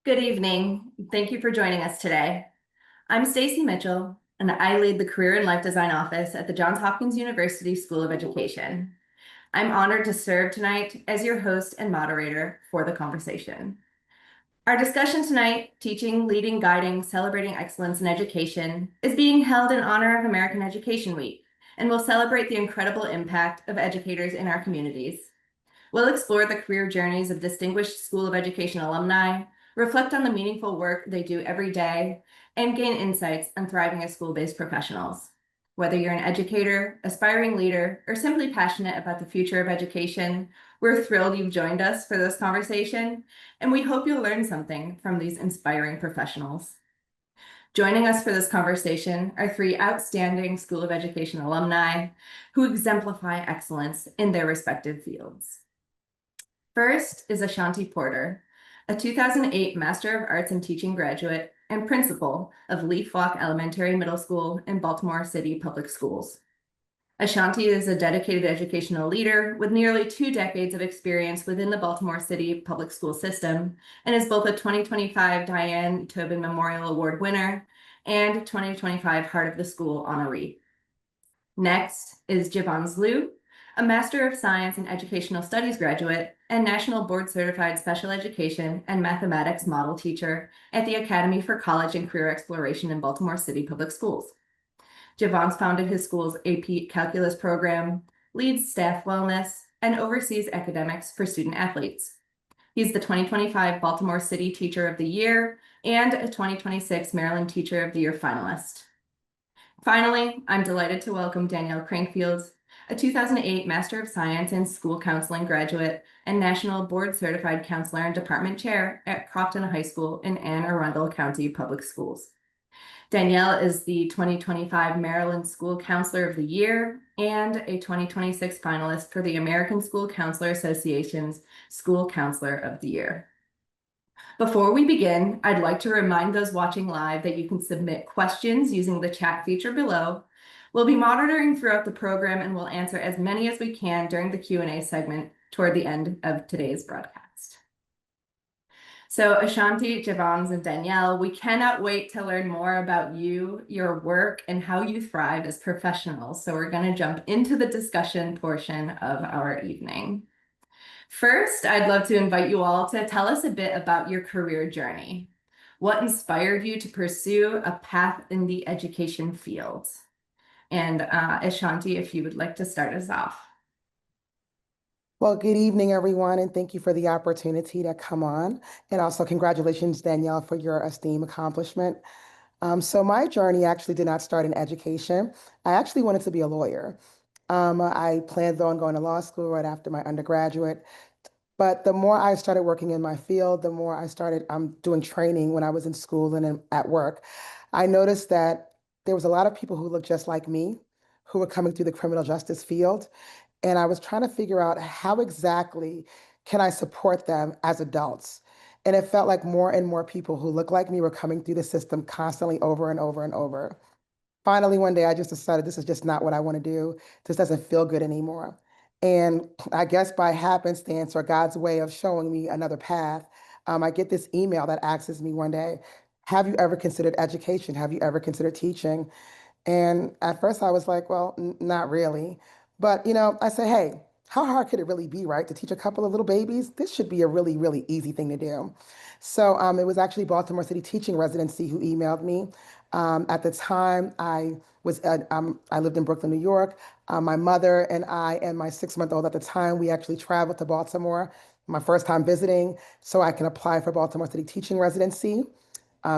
Good evening. Thank you for joining us today. I'm Stacy Mitchell, and I lead the Career and Life Design Office at the Johns Hopkins University School of Education. I'm honored to serve tonight as your host and moderator for the conversation. Our discussion tonight, Teaching, Leading, Guiding, Celebrating Excellence in Education, is being held in honor of American Education Week and will celebrate the incredible impact of educators in our communities. We'll explore the career journeys of distinguished School of Education alumni, reflect on the meaningful work they do every day, and gain insights on thriving as school-based professionals. Whether you're an educator, aspiring leader, or simply passionate about the future of education, we're thrilled you've joined us for this conversation, and we hope you'll learn something from these inspiring professionals. Joining us for this conversation are three outstanding School of Education alumni who exemplify excellence in their respective fields. First is Ashanti Porter, a 2008 Master of Arts in Teaching graduate and principal of Leaf Walk Elementary Middle School in Baltimore City Public Schools. Ashanti is a dedicated educational leader with nearly 2 decades of experience within the Baltimore City Public School system and is both a 2025 Diane Tobin Memorial Award winner and 2025 Heart of the School honoree. Next is Jevons, a Master of Science in Educational Studies graduate and National Board Certified Special Education and Mathematics Model Teacher at the Academy for College and Career Exploration in Baltimore City Public Schools. Jevons founded his school's AP Calculus program, leads staff wellness, and oversees academics for student athletes. He's the 2025 Baltimore City Teacher of the Year and a 2026 Maryland Teacher of the Year finalist. Finally, I'm delighted to welcome Danielle Crankfield, a 2008 Master of Science in School Counseling graduate and National Board Certified Counselor and Department Chair at Crofton High School in Anne Arundel County Public Schools. Danielle is the 2025 Maryland School Counselor of the Year and a 2026 finalist for the American School Counselor Association's School Counselor of the Year. Before we begin, I'd like to remind those watching live that you can submit questions using the chat feature below. We'll be monitoring throughout the program and we'll answer as many as we can during the Q&A segment toward the end of today's broadcast. So Ashanti, Jevons, and Danielle, we cannot wait to learn more about you, your work, and how you thrive as professionals. So we're going to jump into the discussion portion of our evening. First, I'd love to invite you all to tell us a bit about your career journey. What inspired you to pursue a path in the education field? And Ashanti, if you would like to start us off. Well, good evening, everyone, and thank you for the opportunity to come on. And also congratulations, Danielle, for your esteemed accomplishment. So my journey actually did not start in education. I actually wanted to be a lawyer. I planned on going to law school right after my undergraduate. But the more I started working in my field, the more I started doing training when I was in school and at work. I noticed that there was a lot of people who looked just like me who were coming through the criminal justice field. And I was trying to figure out how exactly can I support them as adults. And it felt like more and more people who look like me were coming through the system constantly over and over and over. Finally, one day I just decided this is just not what I want to do. This doesn't feel good anymore. And I guess by happenstance or God's way of showing me another path, I get this email that asks me one day, have you ever considered education? Have you ever considered teaching? And at first I was like, well, not really. But, I said, hey, how hard could it really be, right? To teach a couple of little babies? This should be a really, really easy thing to do. So it was actually Baltimore City Teaching Residency who emailed me. At the time, I lived in Brooklyn, New York. My mother and I and my 6-month-old at the time, we actually traveled to Baltimore, my first time visiting, so I can apply for Baltimore City Teaching Residency.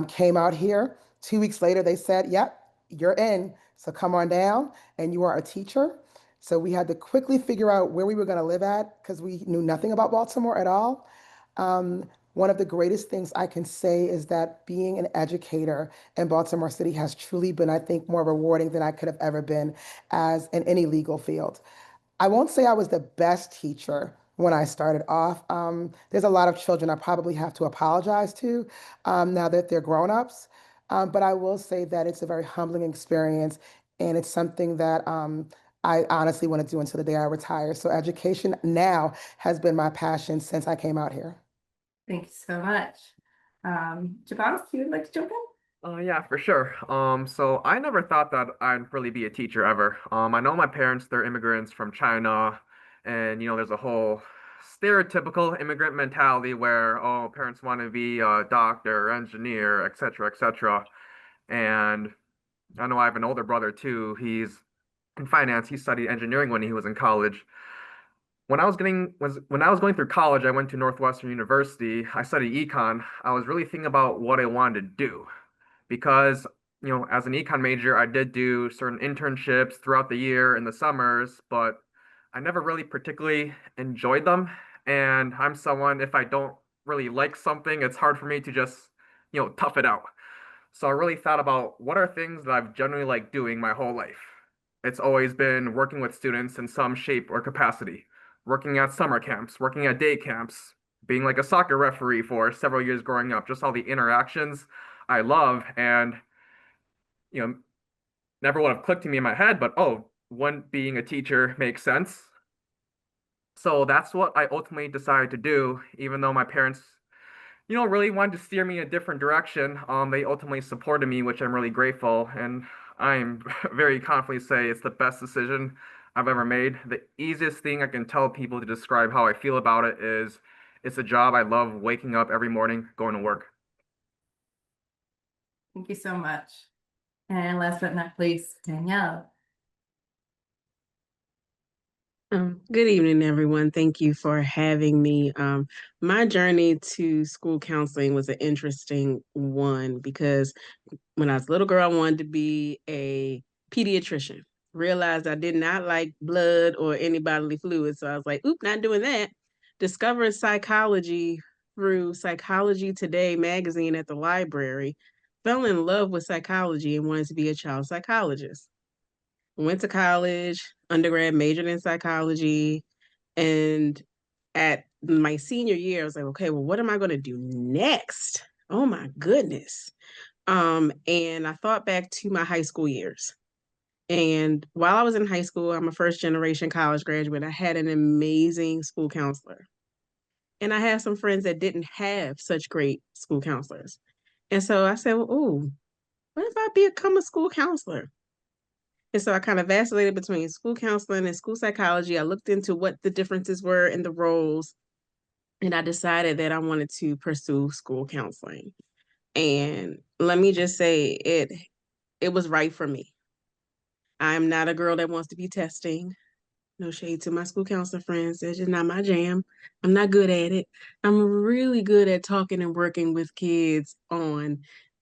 Came out here. 2 weeks later, they said, yep, you're in. So come on down, and you are a teacher. So we had to quickly figure out where we were going to live at because we knew nothing about Baltimore at all. One of the greatest things I can say is that being an educator in Baltimore City has truly been, I think, more rewarding than I could have ever been as in any legal field. I won't say I was the best teacher when I started off. There's a lot of children I probably have to apologize to now that they're grown-ups. But I will say that it's a very humbling experience, and it's something that I honestly want to do until the day I retire. So education now has been my passion since I came out here. Thank you so much. Jevons, you would like to jump in? Yeah, for sure. So I never thought that I'd really be a teacher ever. I know my parents, they're immigrants from China, and there's a whole stereotypical immigrant mentality where, oh, parents want to be a doctor, engineer, etc., etc. And I know I have an older brother too. He's in finance. He studied engineering when he was in college. When I was going through college, I went to Northwestern University. I studied econ. I was really thinking about what I wanted to do because as an econ major, I did do certain internships throughout the year in the summers, but I never really particularly enjoyed them. And I'm someone, if I don't really like something, it's hard for me to just tough it out. So I really thought about what are things that I've generally liked doing my whole life. It's always been working with students in some shape or capacity, working at summer camps, working at day camps, being like a soccer referee for several years growing up, just all the interactions I love. And, you know, never would have clicked to me in my head, but oh, wouldn't being a teacher make sense? So that's what I ultimately decided to do, even though my parents really wanted to steer me in a different direction. They ultimately supported me, which I'm really grateful, and I'm very confidently say it's the best decision I've ever made. The easiest thing I can tell people to describe how I feel about it is it's a job I love waking up every morning, going to work. Thank you so much. And last but not least, Danielle. Good evening, everyone. Thank you for having me. My journey to school counseling was an interesting one because when I was a little girl, I wanted to be a pediatrician. Realized I did not like blood or any bodily fluids. So I was like, oop, not doing that. Discovered psychology through Psychology Today magazine at the library. Fell in love with psychology and wanted to be a child psychologist. Went to college, undergrad, majored in psychology. And at my senior year, I was like, okay, well, what am I going to do next? Oh my goodness. And I thought back to my high school years. And while I was in high school, I'm a first generation college graduate. I had an amazing school counselor. And I had some friends that didn't have such great school counselors. And so I said, well, oh, what if I become a school counselor? And so I kind of vacillated between school counseling and school psychology. I looked into what the differences were in the roles, and I decided that I wanted to pursue school counseling. And let me just say it was right for me. I'm not a girl that wants to be testing. No shade to my school counselor friends. That's just not my jam. I'm not good at it. I'm really good at talking and working with kids on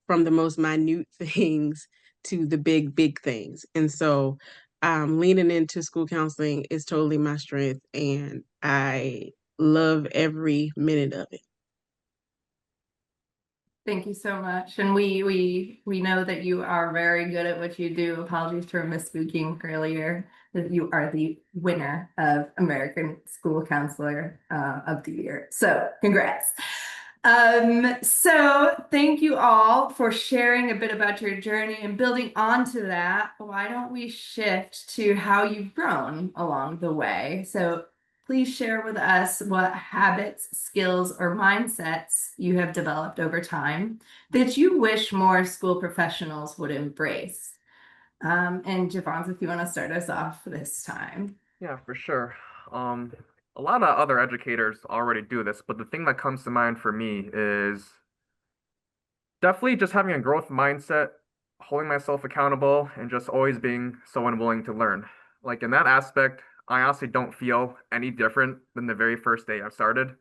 from the most minute things to the big, big things. And so leaning into school counseling is totally my strength, and I love every minute of it. Thank you so much. And we know that you are very good at what you do. Apologies for misspeaking earlier. That you are the winner of American School Counselor of the Year. So congrats. So thank you all for sharing a bit about your journey and building onto that. Why don't we shift to how you've grown along the way? So please share with us what habits, skills, or mindsets you have developed over time that you wish more school professionals would embrace. And Javons, if you want to start us off this time. Yeah, for sure. Um, a lot of other educators already do this, but the thing that comes to mind for me is definitely just having a growth mindset, holding myself accountable, and just always being someone willing to learn. Like in that aspect, I honestly don't feel any different than the very first day I started.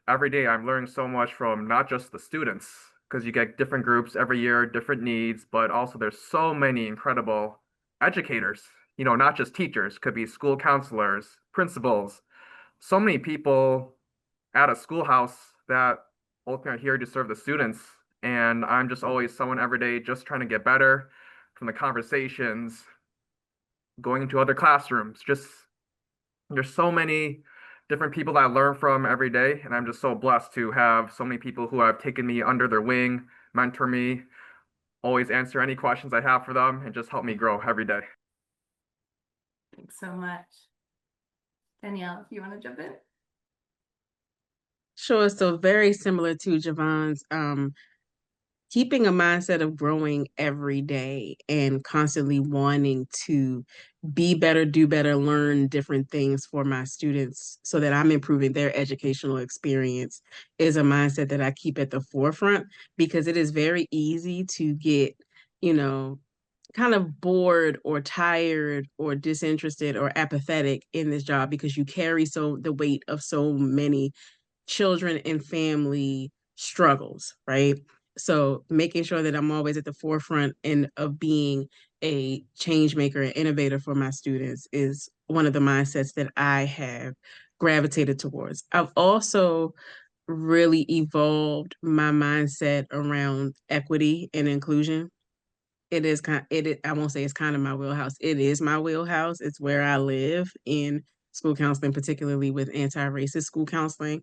Every day I'm learning so much from not just the students, because you get different groups every year, different needs, but also there's so many incredible educators, not just teachers, could be school counselors, principals, so many people at a schoolhouse that ultimately are here to serve the students. And I'm just always someone every day just trying to get better from the conversations, going into other classrooms. Just there's so many different people that I learn from every day. And I'm just so blessed to have so many people who have taken me under their wing, mentor me, always answer any questions I have for them, and just help me grow every day. Thanks so much. Danielle, if you want to jump in. Sure. So very similar to Jevons. Keeping a mindset of growing every day and constantly wanting to be better, do better, learn different things for my students so that I'm improving their educational experience is a mindset that I keep at the forefront, because it is very easy to get, you know, kind of bored or tired or disinterested or apathetic in this job because you carry the weight of so many children and family struggles, right? So making sure that I'm always at the forefront and of being a change maker and innovator for my students is one of the mindsets that I have gravitated towards. I've also really evolved my mindset around equity and inclusion. It is I won't say it's kind of my wheelhouse. It is my wheelhouse. It's where I live in school counseling, particularly with anti-racist school counseling.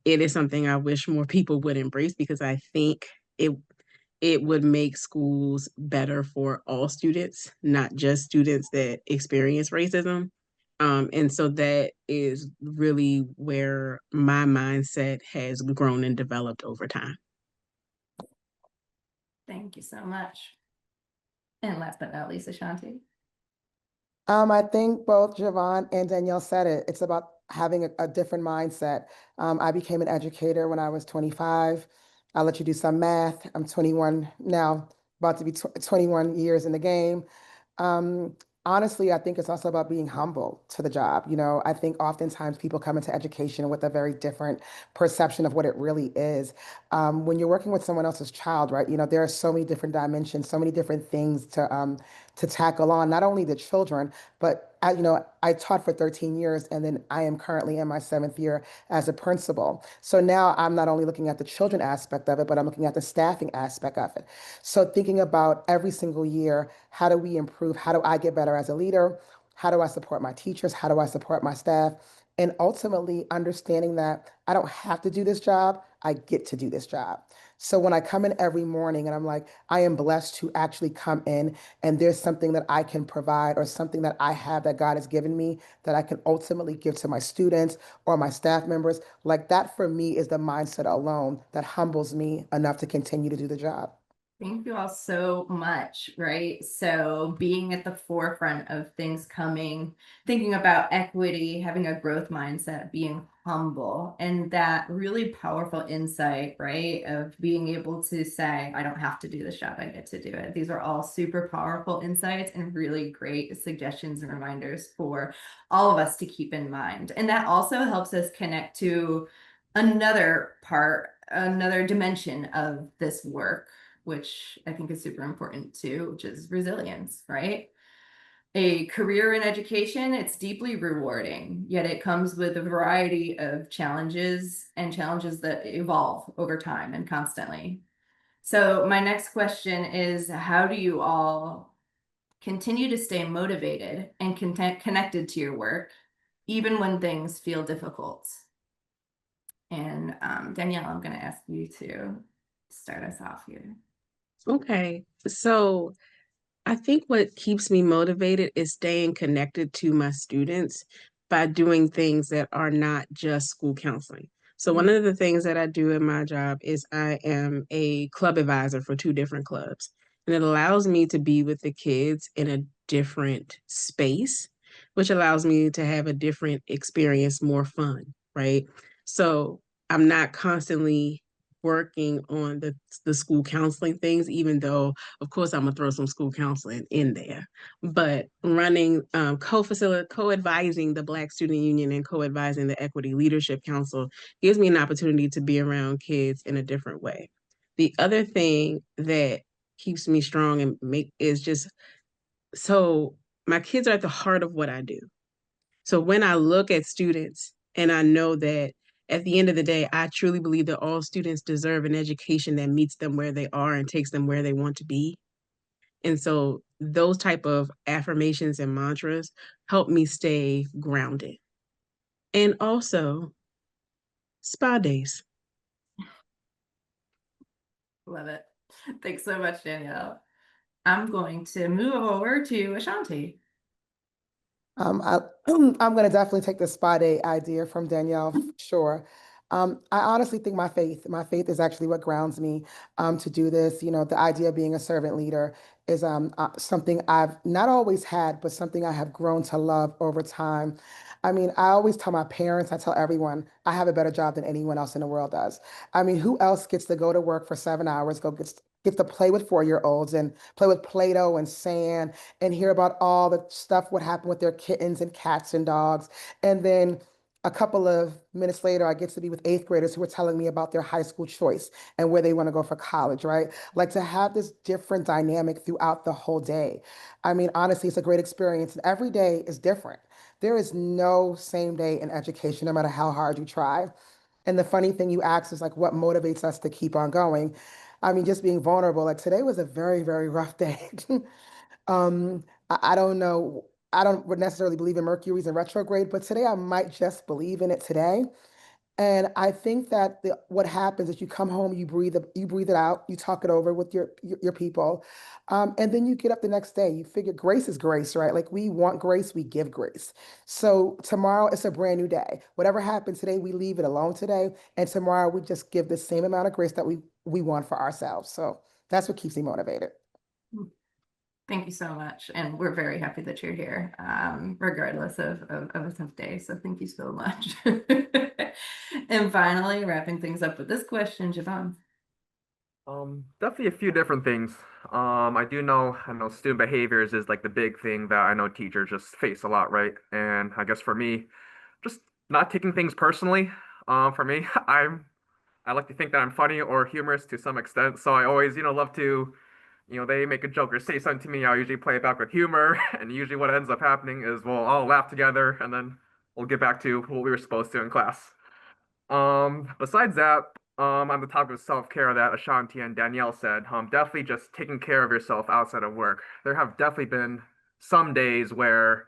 It is something I wish more people would embrace, because I think it it would make schools better for all students, not just students that experience racism. And so that is really where my mindset has grown and developed over time. Thank you so much. And last but not least, Ashanti. I think both Javon and Danielle said it. It's about having a different mindset. I became an educator when I was 25. I'll let you do some math. I'm 21 now, about to be 21 years in the game. Um, Honestly, I think it's also about being humble to the job. I think oftentimes people come into education with a very different perception of what it really is. When you're working with someone else's child, right? There are so many different dimensions, so many different things to tackle on, not only the children, but I taught for 13 years, and then I am currently in my 7th year as a principal. So now I'm not only looking at the children aspect of it, but I'm looking at the staffing aspect of it. So thinking about every single year, how do we improve? How do I get better as a leader? How do I support my teachers? How do I support my staff? And ultimately understanding that I don't have to do this job, I get to do this job. So when I come in every morning and I'm like, I am blessed to actually come in, and there's something that I can provide or something that I have that God has given me that I can ultimately give to my students or my staff members, like that for me is the mindset alone that humbles me enough to continue to do the job. Thank you all so much, right? So being at the forefront of things coming, thinking about equity, having a growth mindset, being humble, and that really powerful insight, right? Of being able to say, I don't have to do this job, I get to do it. These are all super powerful insights and really great suggestions and reminders for all of us to keep in mind. And that also helps us connect to another dimension of this work, which I think is super important too, which is resilience, right? A career in education, it's deeply rewarding, yet it comes with a variety of challenges and challenges that evolve over time and constantly. So my next question is, how do you all continue to stay motivated and connected to your work, even when things feel difficult? And Danielle, I'm going to ask you to start us off here. Okay. So I think what keeps me motivated is staying connected to my students by doing things that are not just school counseling. So one of the things that I do in my job is I am a club advisor for 2 different clubs. And it allows me to be with the kids in a different space, which allows me to have a different experience, more fun, right? So I'm not constantly working on the school counseling things, even though of course, I'm gonna throw some school counseling in there, but running, co-advising the Black Student Union and co-advising the Equity Leadership Council gives me an opportunity to be around kids in a different way. The other thing that keeps me strong and make is just so my kids are at the heart of what I do. So when I look at students and I know that at the end of the day, I truly believe that all students deserve an education that meets them where they are and takes them where they want to be. And so those type of affirmations and mantras help me stay grounded. And also spa days. Love it. Thanks so much, Danielle. I'm going to move over to Ashanti. I'm going to definitely take the spa day idea from Danielle, sure. I honestly think my faith is actually what grounds me to do this. You know, the idea of being a servant leader is something I've not always had, but something I have grown to love over time. I mean, I always tell my parents, I tell everyone, I have a better job than anyone else in the world does. I mean, who else gets to go to work for 7 hours, gets to play with 4-year-olds and play with Play-Doh and sand and hear about all the stuff what happened with their kittens and cats and dogs. And then a couple of minutes later, I get to be with eighth graders who are telling me about their high school choice and where they want to go for college, right? Like to have this different dynamic throughout the whole day. I mean, honestly, it's a great experience. And every day is different. There is no same day in education, no matter how hard you try. And the funny thing you asked is like, what motivates us to keep on going? I mean, just being vulnerable. Like today was a very, very rough day. I don't know. I don't necessarily believe in Mercury's in retrograde, but today I might just believe in it today. And I think that what happens is you come home, you breathe it out, you talk it over with your people, and then you get up the next day. You figure grace is grace, right? Like we want grace, we give grace. So tomorrow it's a brand new day. Whatever happened today, we leave it alone today, and tomorrow we just give the same amount of grace that we want for ourselves. So that's what keeps me motivated. Thank you so much. And we're very happy that you're here, regardless of a tough day. So thank you so much. And finally, wrapping things up with this question, Jevons. Definitely a few different things. I know student behaviors is like the big thing that I know teachers just face a lot, right? And I guess for me, just not taking things personally. For me, I like to think that I'm funny or humorous to some extent, so I always, love to, they make a joke or say something to me. I'll usually play it back with humor, and usually what ends up happening is we'll all laugh together, and then we'll get back to what we were supposed to in class. Besides that, on the topic of self-care that Ashanti and Danielle said, definitely just taking care of yourself outside of work. There have definitely been some days where,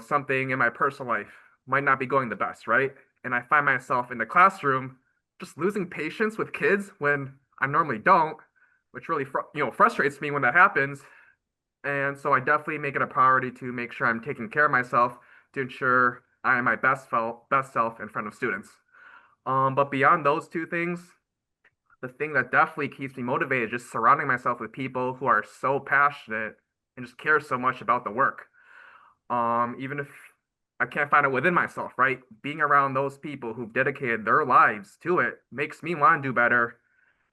something in my personal life might not be going the best, right? And I find myself in the classroom just losing patience with kids when I normally don't, which really, frustrates me when that happens. And so I definitely make it a priority to make sure I'm taking care of myself to ensure I am my best self in front of students. But beyond those two things, the thing that definitely keeps me motivated is just surrounding myself with people who are so passionate and just care so much about the work. Even if I can't find it within myself, right? Being around those people who've dedicated their lives to it makes me want to do better.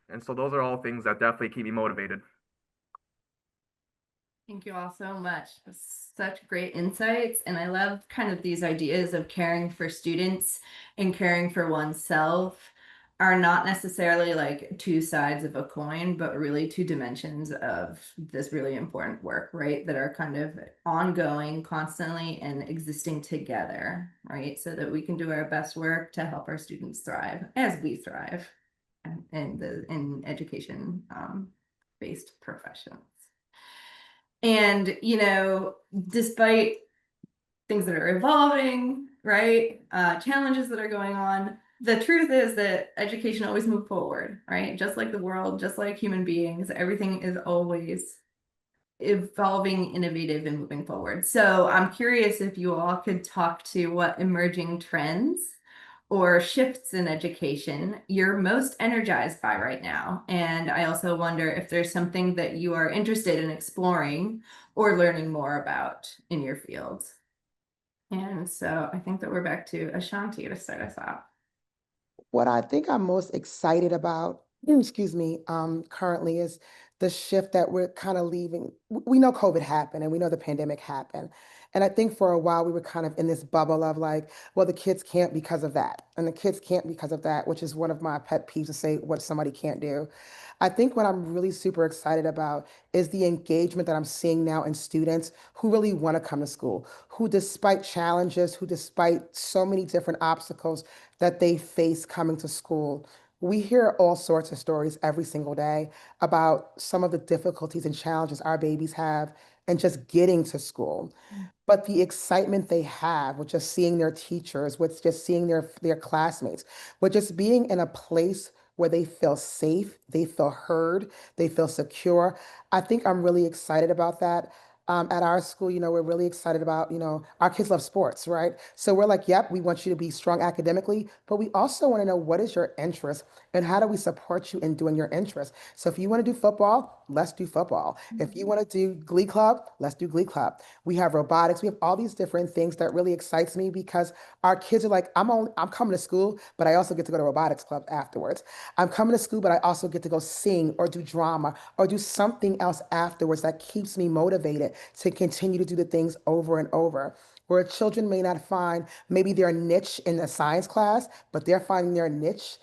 And so those are all things that definitely keep me motivated. Thank you all so much. Such great insights. And I love kind of these ideas of caring for students and caring for oneself are not necessarily like two sides of a coin, but really two dimensions of this really important work, right? That are kind of ongoing, constantly, and existing together, right? So that we can do our best work to help our students thrive as we thrive in education based professions. And, despite things that are evolving, right? Challenges that are going on, the truth is that education always moves forward, right? Just like the world, just like human beings, everything is always evolving, innovative, and moving forward. So I'm curious if you all could talk to what emerging trends or shifts in education you're most energized by right now. And I also wonder if there's something that you are interested in exploring or learning more about in your fields. And so I think that we're back to Ashanti to start us off. What I think I'm most excited about, excuse me, currently is the shift that we're kind of leaving. We know COVID happened and we know the pandemic happened. And I think for a while we were kind of in this bubble of like, well, the kids can't because of that. And the kids can't because of that, which is one of my pet peeves to say what somebody can't do. I think what I'm really super excited about is the engagement that I'm seeing now in students who really want to come to school, who despite challenges, who despite so many different obstacles, that they face coming to school. We hear all sorts of stories every single day about some of the difficulties and challenges our babies have and just getting to school. But the excitement they have with just seeing their teachers, with just seeing their classmates, with just being in a place where they feel safe, they feel heard, they feel secure. I think I'm really excited about that. At our school, we're really excited about, our kids love sports, right? So we're like, yep, we want you to be strong academically, but we also want to know what is your interest and how do we support you in doing your interest. So if you want to do football, let's do football. If you want to do Glee Club, let's do Glee Club. We have robotics. We have all these different things that really excites me because our kids are like, I'm coming to school, but I also get to go to robotics club afterwards. I'm coming to school, but I also get to go sing or do drama or do something else afterwards that keeps me motivated to continue to do the things over and over. Where children may not find maybe their niche in the science class, but they're finding their niche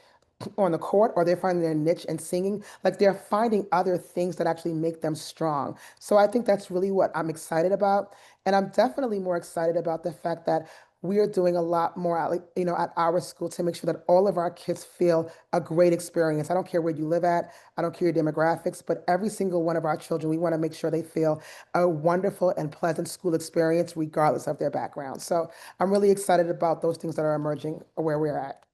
on the court or they're finding their niche in singing. Like they're finding other things that actually make them strong. So I think that's really what I'm excited about. And I'm definitely more excited about the fact that we are doing a lot more at, at our school to make sure that all of our kids feel a great experience. I don't care where you live at, I don't care your demographics, but every single one of our children, we want to make sure they feel a wonderful and pleasant school experience regardless of their background. So I'm really excited about those things that are emerging where we're at.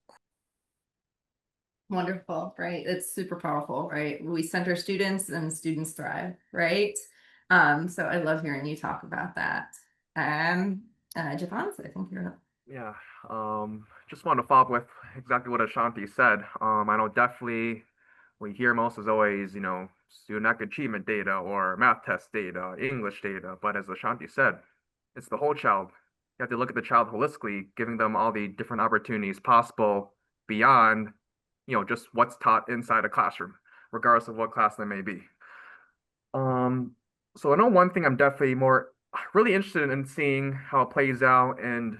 Wonderful, right? It's super powerful, right? We center students and students thrive, right? So I love hearing you talk about that. Jevons, I think you're up. Yeah, just want to follow up with exactly what Ashanti said. I know definitely we hear most is always, student academic achievement data or math test data, English data, but as Ashanti said, it's the whole child. You have to look at the child holistically, giving them all the different opportunities possible beyond, just what's taught inside a classroom, regardless of what class they may be. Um, so I know one thing I'm definitely more really interested in seeing how it plays out, and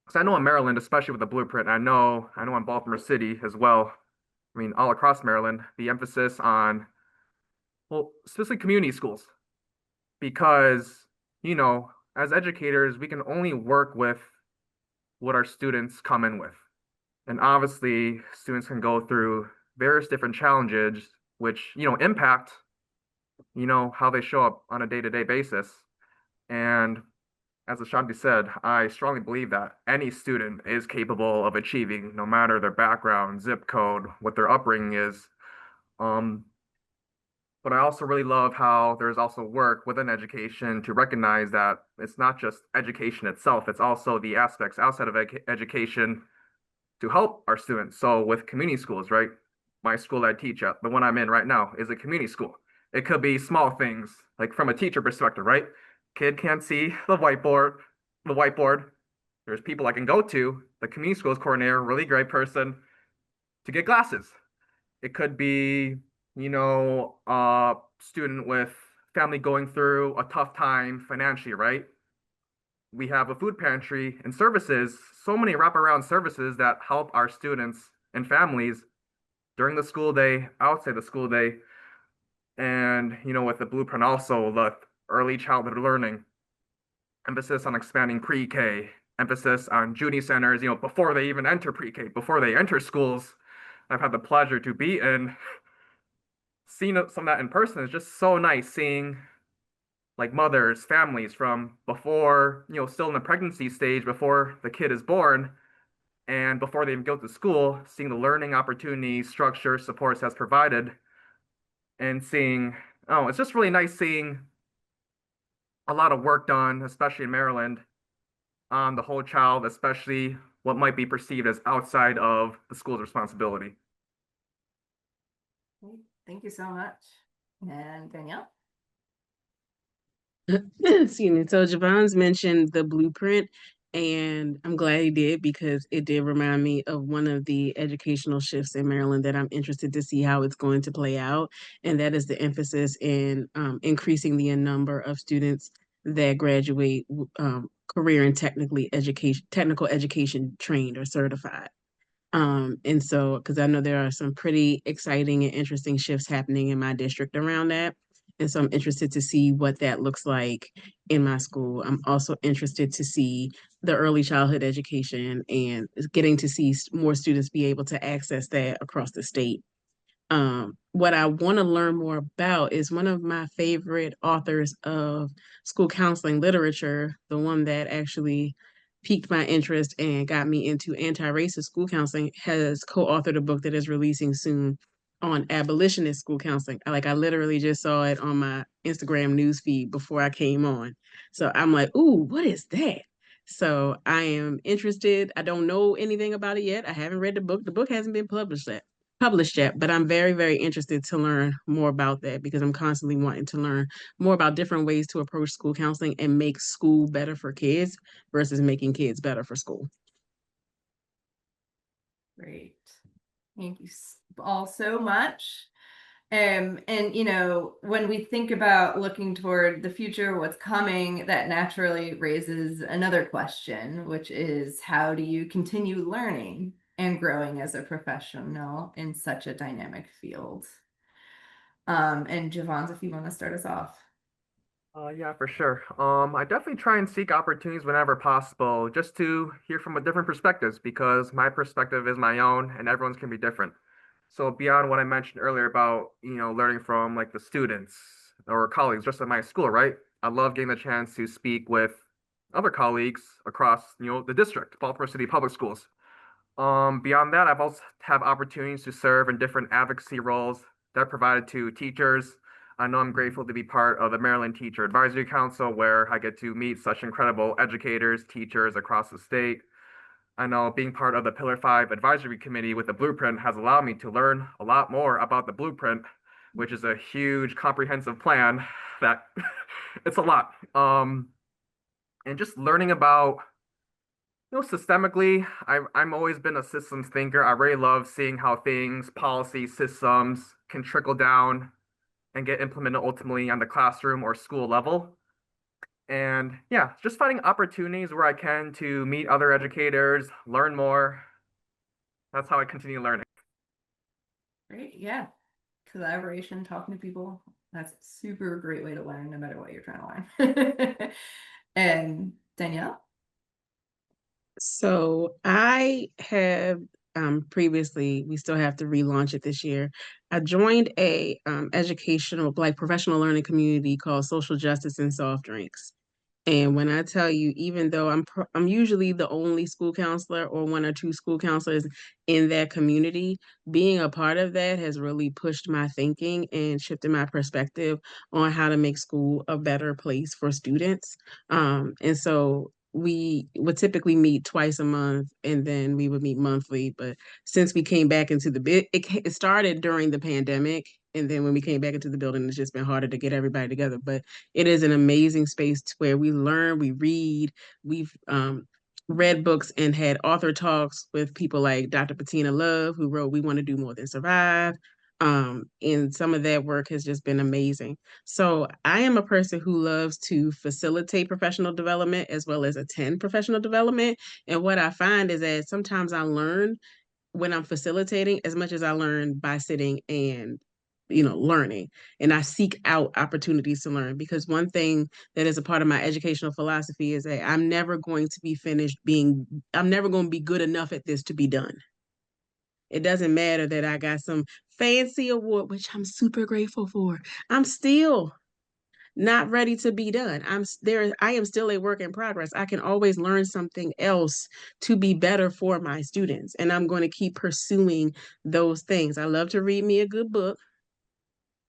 because I know in Maryland, especially with the blueprint, I know in Baltimore City as well. I mean, all across Maryland, the emphasis on, well, specifically community schools, because, as educators, we can only work with what our students come in with. And obviously, students can go through various different challenges, which, impact, how they show up on a day-to-day basis. And as Ashanti said, I strongly believe that any student is capable of achieving, no matter their background, zip code, what their upbringing is. Um, but I also really love how there's also work within education to recognize that it's not just education itself, it's also the aspects outside of education to help our students. So with community schools, right? My school I teach at, the one I'm in right now, is a community school. It could be small things, like from a teacher perspective, right? Kid can't see the whiteboard. There's people I can go to, the community schools coordinator, really great person, to get glasses. It could be, a student with family going through a tough time financially, right? We have a food pantry and services, so many wraparound services that help our students and families during the school day, outside the school day, and with the blueprint also the early childhood learning, emphasis on expanding pre-K, emphasis on Judy centers, before they even enter pre-K, before they enter schools. I've had the pleasure to be in, seeing some of that in person is just so nice, seeing like mothers, families from before, still in the pregnancy stage, before the kid is born, and before they even go to school, seeing the learning opportunities, structure, supports has provided, and seeing, oh, it's just really nice seeing a lot of work done, especially in Maryland, on the whole child, especially what might be perceived as outside of the school's responsibility. Thank you so much. And Danielle? Excuse me. So Javon's mentioned the blueprint, and I'm glad he did because it did remind me of one of the educational shifts in Maryland that I'm interested to see how it's going to play out, and that is the emphasis in increasing the number of students that graduate career and technical education trained or certified. And so, because I know there are some pretty exciting and interesting shifts happening in my district around that. And so I'm interested to see what that looks like in my school. I'm also interested to see the early childhood education and getting to see more students be able to access that across the state. What I want to learn more about is one of my favorite authors of school counseling literature, the one that actually piqued my interest and got me into anti-racist school counseling, has co-authored a book that is releasing soon on abolitionist school counseling. I literally just saw it on my Instagram news feed before I came on. So I'm like, ooh, what is that? So I am interested. I don't know anything about it yet. I haven't read the book. The book hasn't been published yet, but I'm very, very interested to learn more about that because I'm constantly wanting to learn more about different ways to approach school counseling and make school better for kids versus making kids better for school. Great. Thank you all so much. And when we think about looking toward the future, what's coming, that naturally raises another question, which is how do you continue learning and growing as a professional in such a dynamic field? And Jevons, if you want to start us off. Yeah, for sure. I definitely try and seek opportunities whenever possible, just to hear from a different perspectives, because my perspective is my own and everyone's can be different. So beyond what I mentioned earlier about, learning from like the students or colleagues just at my school, right? I love getting the chance to speak with other colleagues across, the district, Baltimore City Public Schools. Beyond that, I've also have opportunities to serve in different advocacy roles that are provided to teachers. I know I'm grateful to be part of the Maryland Teacher Advisory Council, where I get to meet such incredible educators, teachers across the state. I know being part of the Pillar 5 Advisory Committee with the Blueprint has allowed me to learn a lot more about the Blueprint, which is a huge comprehensive plan that it's a lot. And just learning about systemically, I'm always been a systems thinker. I really love seeing how things, policy, systems can trickle down and get implemented ultimately on the classroom or school level. And yeah, just finding opportunities where I can to meet other educators, learn more. That's how I continue learning. Great. Yeah. Collaboration, talking to people. That's a super great way to learn no matter what you're trying to learn. And Danielle? So I have previously, we still have to relaunch it this year. I joined a educational, like professional learning community called Social Justice and Soft Drinks. And when I tell you, even though I'm usually the only school counselor or one or two school counselors in that community, being a part of that has really pushed my thinking and shifted my perspective on how to make school a better place for students. And so we would typically meet twice a month and then we would meet monthly. But since we came back into the bit, it started during the pandemic. And then when we came back into the building, it's just been harder to get everybody together. But it is an amazing space where we learn, we read, we've read books and had author talks with people like Dr. Patina Love, who wrote We Want to Do More Than Survive. And some of that work has just been amazing. So I am a person who loves to facilitate professional development as well as attend professional development. And what I find is that sometimes I learn when I'm facilitating as much as I learn by sitting and learning, and I seek out opportunities to learn, because one thing that is a part of my educational philosophy is that I'm never going to be I'm never going to be good enough at this to be done. It doesn't matter that I got some fancy award, which I'm super grateful for. I'm still not ready to be done. I am still a work in progress. I can always learn something else to be better for my students. And I'm going to keep pursuing those things. I love to read me a good book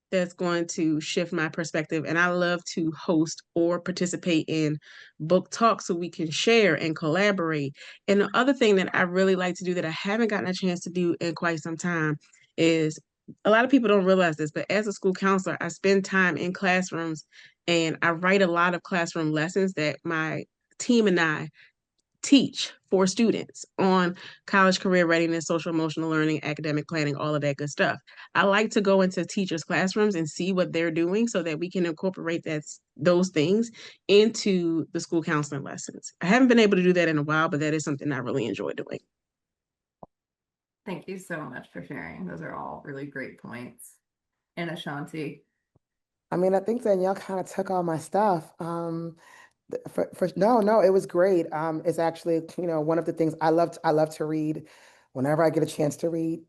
that's going to shift my perspective. And I love to host or participate in book talks so we can share and collaborate. And the other thing that I really like to do that I haven't gotten a chance to do in quite some time is, a lot of people don't realize this, but as a school counselor, I spend time in classrooms and I write a lot of classroom lessons that my team and I teach for students on college career readiness, social emotional learning, academic planning, all of that good stuff. I like to go into teachers' classrooms and see what they're doing so that we can incorporate those things into the school counseling lessons. I haven't been able to do that in a while, but that is something I really enjoy doing. Thank you so much for sharing. Those are all really great points. And Ashanti. I mean, I think Danielle kind of took all my stuff. No, it was great. It's actually, one of the things I love to read whenever I get a chance to read,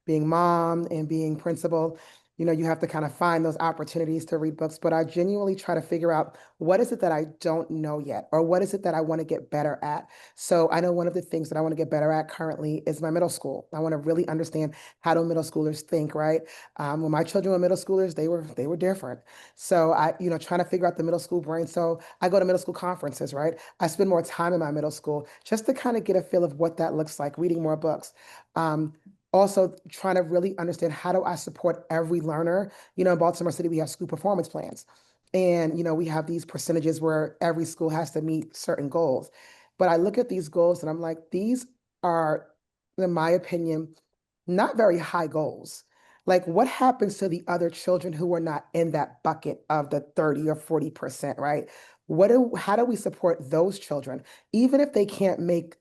being mom and being principal. You have to kind of find those opportunities to read books, but I genuinely try to figure out what is it that I don't know yet, or what is it that I want to get better at. So I know one of the things that I want to get better at currently is my middle school. I want to really understand how do middle schoolers think, right? When my children were middle schoolers, they were different. So trying to figure out the middle school brain. So I go to middle school conferences, right? I spend more time in my middle school just to kind of get a feel of what that looks like, reading more books. Um, Also trying to really understand how do I support every learner. In Baltimore City, we have school performance plans. And, we have these percentages where every school has to meet certain goals. But I look at these goals and I'm like, these are, in my opinion, not very high goals. Like, what happens to the other children who are not in that bucket of the 30 or 40%, right? How do we support those children, even if they can't make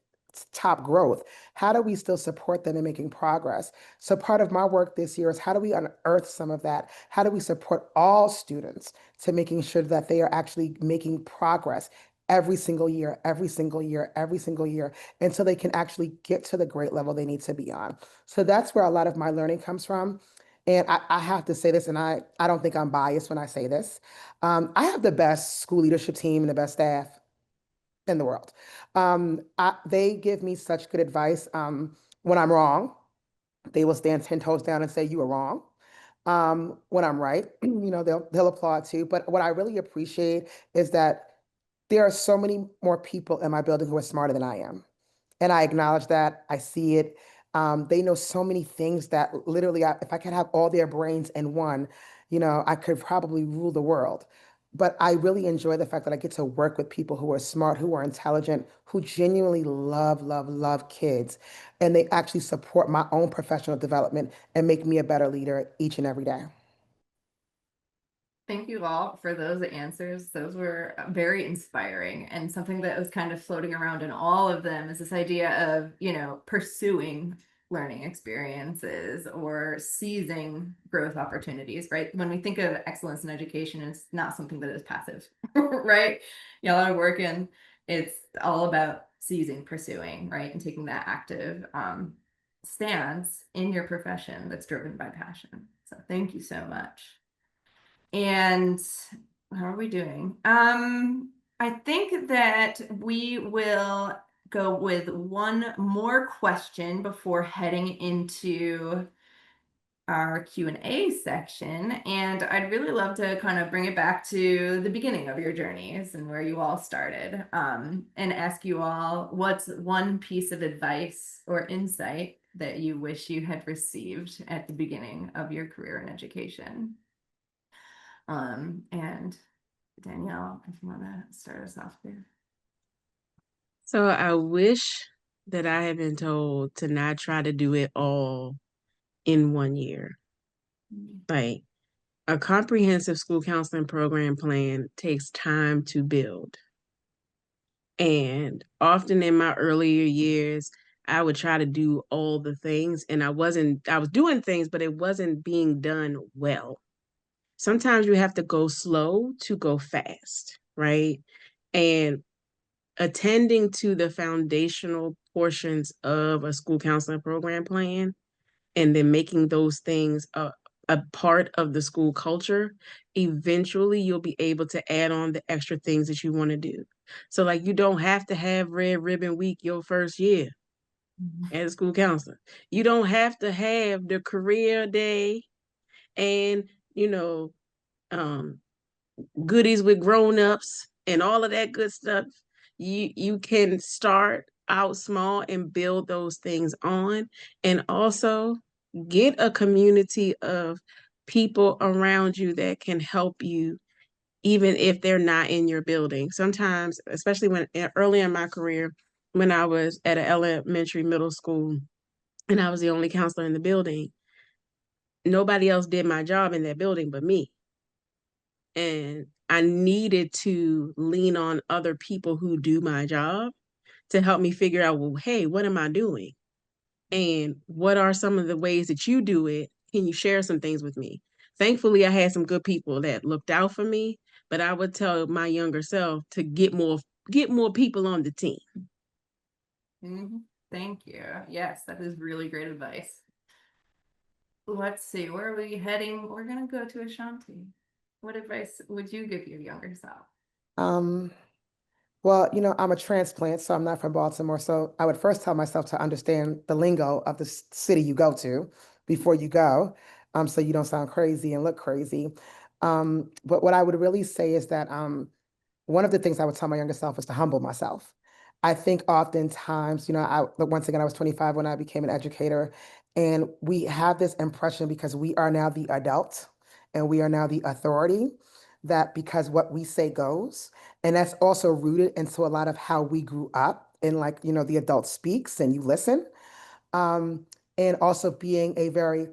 top growth? How do we still support them in making progress? So part of my work this year is how do we unearth some of that? How do we support all students to making sure that they are actually making progress every single year, every single year, every single year, until they can actually get to the grade level they need to be on? So that's where a lot of my learning comes from. And I have to say this, and I don't think I'm biased when I say this. I have the best school leadership team and the best staff in the world. They give me such good advice. When I'm wrong, they will stand 10 toes down and say, you are wrong. When I'm right, they'll applaud too. But what I really appreciate is that there are so many more people in my building who are smarter than I am. And I acknowledge that. I see it. They know so many things that literally, if I could have all their brains in one, I could probably rule the world. But I really enjoy the fact that I get to work with people who are smart, who are intelligent, who genuinely love, love, love kids. And they actually support my own professional development and make me a better leader each and every day. Thank you all for those answers. Those were very inspiring, and something that was kind of floating around in all of them is this idea of, pursuing learning experiences or seizing growth opportunities, right? When we think of excellence in education, it's not something that is passive, right? Y'all are working, it's all about seizing, pursuing, right? And taking that active stance in your profession that's driven by passion. So thank you so much. And how are we doing? I think that we will go with one more question before heading into our Q&A section. And I'd really love to kind of bring it back to the beginning of your journeys and where you all started, and ask you all, what's one piece of advice or insight that you wish you had received at the beginning of your career in education? And Danielle, if you want to start us off there. So I wish that I had been told to not try to do it all in 1 year. Like, a comprehensive school counseling program plan takes time to build. And often in my earlier years, I would try to do all the things, and I was doing things, but it wasn't being done well. Sometimes you have to go slow to go fast, right? And attending to the foundational portions of a school counseling program plan and then making those things a part of the school culture, eventually you'll be able to add on the extra things that you want to do. So, like, you don't have to have Red Ribbon Week your first year as a school counselor. You don't have to have the career day and, um, goodies with grown-ups and all of that good stuff. You can start out small and build those things on, and also get a community of people around you that can help you even if they're not in your building. Sometimes, especially when early in my career, when I was at an elementary middle school and I was the only counselor in the building, nobody else did my job in that building but me. And I needed to lean on other people who do my job to help me figure out, well, hey, what am I doing? And what are some of the ways that you do it? Can you share some things with me? Thankfully, I had some good people that looked out for me, but I would tell my younger self to get more people on the team. Thank you. Yes, that is really great advice. let's see, where are we heading? We're gonna go to Ashanti. What advice would you give your younger self? Um, well, I'm a transplant, so I'm not from Baltimore. So I would first tell myself to understand the lingo of the city you go to before you go, so you don't sound crazy and look crazy. But what I would really say is that one of the things I would tell my younger self is to humble myself. I think oftentimes, once again, I was 25 when I became an educator, and we have this impression because we are now the adult and we are now the authority, that because what we say goes. And that's also rooted into a lot of how we grew up in, like, the adult speaks and you listen. Um, and also being a very,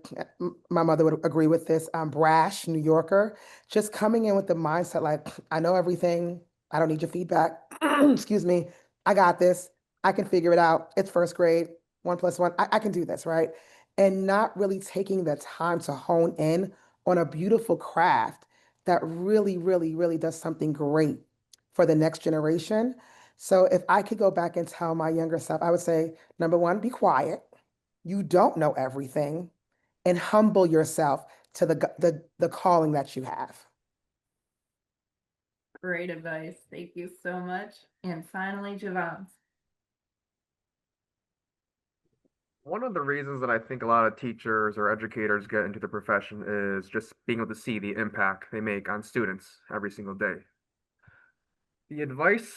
my mother would agree with this, brash New Yorker, just coming in with the mindset like, I know everything. I don't need your feedback. Excuse me. I got this. I can figure it out. It's first grade. 1 + 1. I can do this, right? And not really taking the time to hone in on a beautiful craft that really, really, really does something great for the next generation. So if I could go back and tell my younger self, I would say, number one, be quiet. You don't know everything, and humble yourself to the calling that you have. Great advice. Thank you so much. And finally, Jevons. One of the reasons that I think a lot of teachers or educators get into the profession is just being able to see the impact they make on students every single day. The advice